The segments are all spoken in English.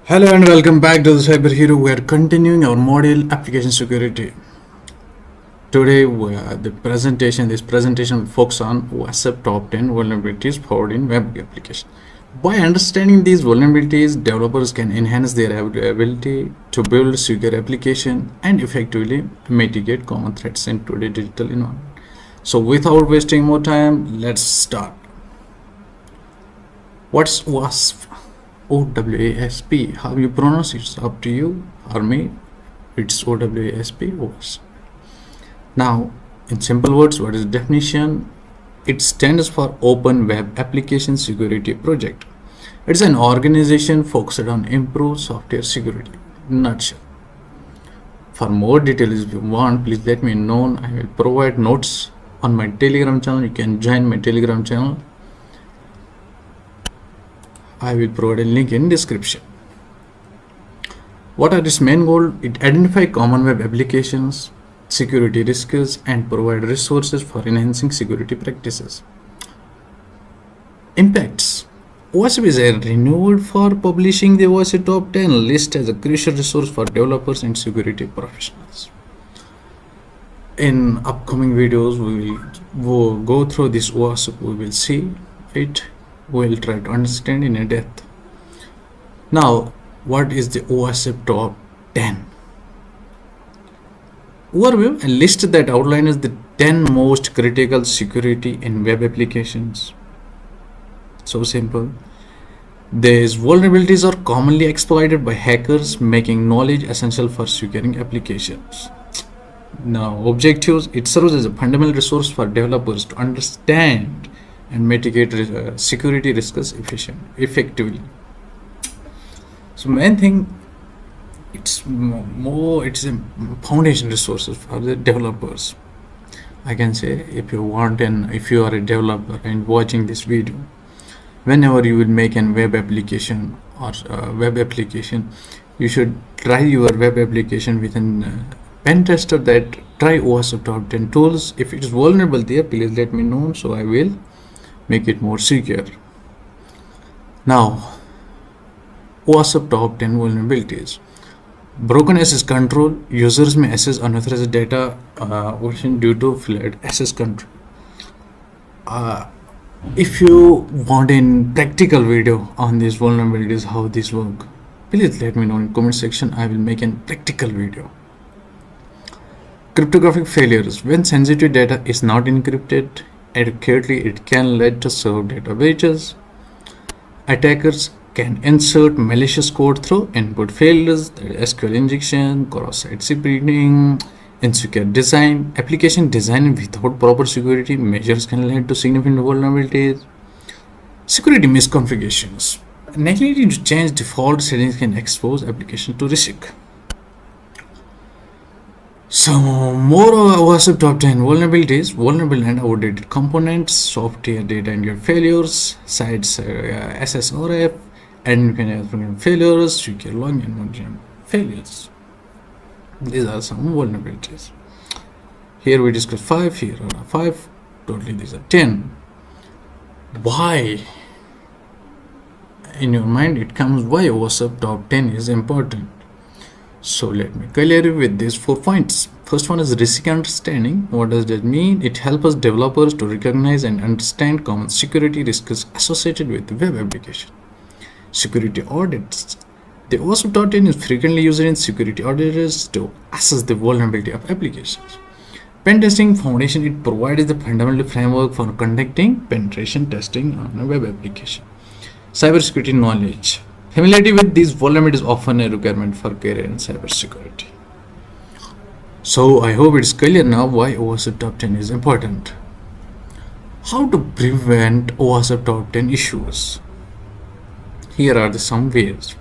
Hello and welcome back to the Cyber Hero. We are continuing our module application security. Today, this presentation will focus on OWASP top 10 vulnerabilities found in web application. By understanding these vulnerabilities, developers can enhance their ability to build secure application and effectively mitigate common threats in today's digital environment. So, without wasting more time, let's start. What's OWASP? OWASP. How you pronounce it's up to you or me. It's OWASP. Now, in simple words, what is the definition? It stands for Open Web Application Security Project. It's an organization focused on improved software security. Nutshell. For more details, if you want, please let me know. I will provide notes on my Telegram channel. You can join my Telegram channel. I will provide a link in description. What are its main goals? It identifies common web applications, security risks, and provide resources for enhancing security practices. Impacts. OWASP is renowned for publishing the OWASP Top 10 list as a crucial resource for developers and security professionals. In upcoming videos, we will go through this OWASP. We will see it. We'll try to understand in a depth. Now, what is the OWASP Top 10? Overview, a list that outlines the 10 most critical security in web applications. So simple. These vulnerabilities are commonly exploited by hackers, making knowledge essential for securing applications. Now, objectives, it serves as a fundamental resource for developers to understand and mitigate security risks effectively. So main thing, it's a foundation resources for the developers. I can say, if you are a developer and watching this video, whenever you will make a web application or you should try your web application with a pen tester that try OWASP Top 10 tools. If it is vulnerable there, please let me know, so I will make it more secure. Now, OWASP Top 10 vulnerabilities. Broken access control. Users may access unauthorized data due to flawed access control. If you want a practical video on these vulnerabilities, how this work, please let me know in comment section. I will make a practical video. Cryptographic failures. When sensitive data is not encrypted adequately, it can lead to server data breaches. Attackers can insert malicious code through input failures, SQL injection, cross-site spreading, insecure design. Application design without proper security measures can lead to significant vulnerabilities. Security misconfigurations. Neglecting to change default settings can expose application to risk. So more OWASP Top 10 vulnerabilities: vulnerable and outdated components, software data and failures, sites CSRF, and failures, secure login and monitoring failures. These are some vulnerabilities. Here we discuss 5. Here are 5. Totally these are 10. Why? In your mind it comes why OWASP Top 10 is important. So let me clear you with these 4 points. First one is risk understanding. What does that mean? It helps us developers to recognize and understand common security risks associated with web application. Security audits. The OWASP Top 10 is frequently used in security audits to assess the vulnerability of applications. Pen testing foundation. It provides the fundamental framework for conducting penetration testing on a web application. Cybersecurity knowledge. Familiarity with these vulnerabilities is often a requirement for career in cybersecurity. So I hope it's clear now why OWASP Top 10 is important. How to prevent OWASP Top 10 issues? Here are some ways.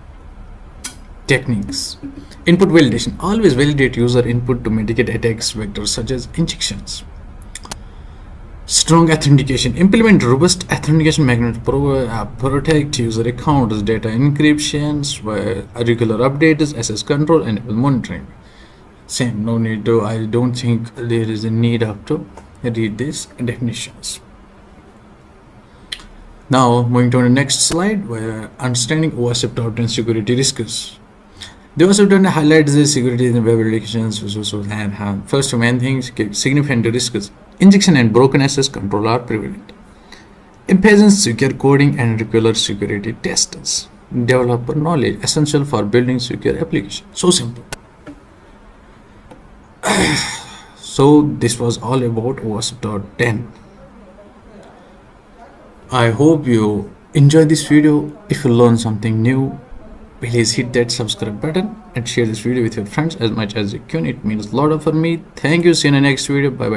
Techniques. Input validation. Always validate user input to mitigate attacks vectors such as injections. Strong authentication. Implement robust authentication mechanisms to protect user accounts, data encryptions, regular updates, access control, and monitoring. Same, no need to, I don't think there is a need of to read these definitions. Now, moving to the next slide, where understanding OWASP and security risks. The OWASP highlights the security in web applications. First, main things, significant risks. Injection and broken access control are prevalent. Impatience, secure coding, and regular security tests. Developer knowledge essential for building secure applications. So simple. So this was all about OWASP.10. I hope you enjoyed this video. If you learned something new, please hit that subscribe button and share this video with your friends as much as you can. It means a lot for me. Thank you. See you in the next video. Bye bye.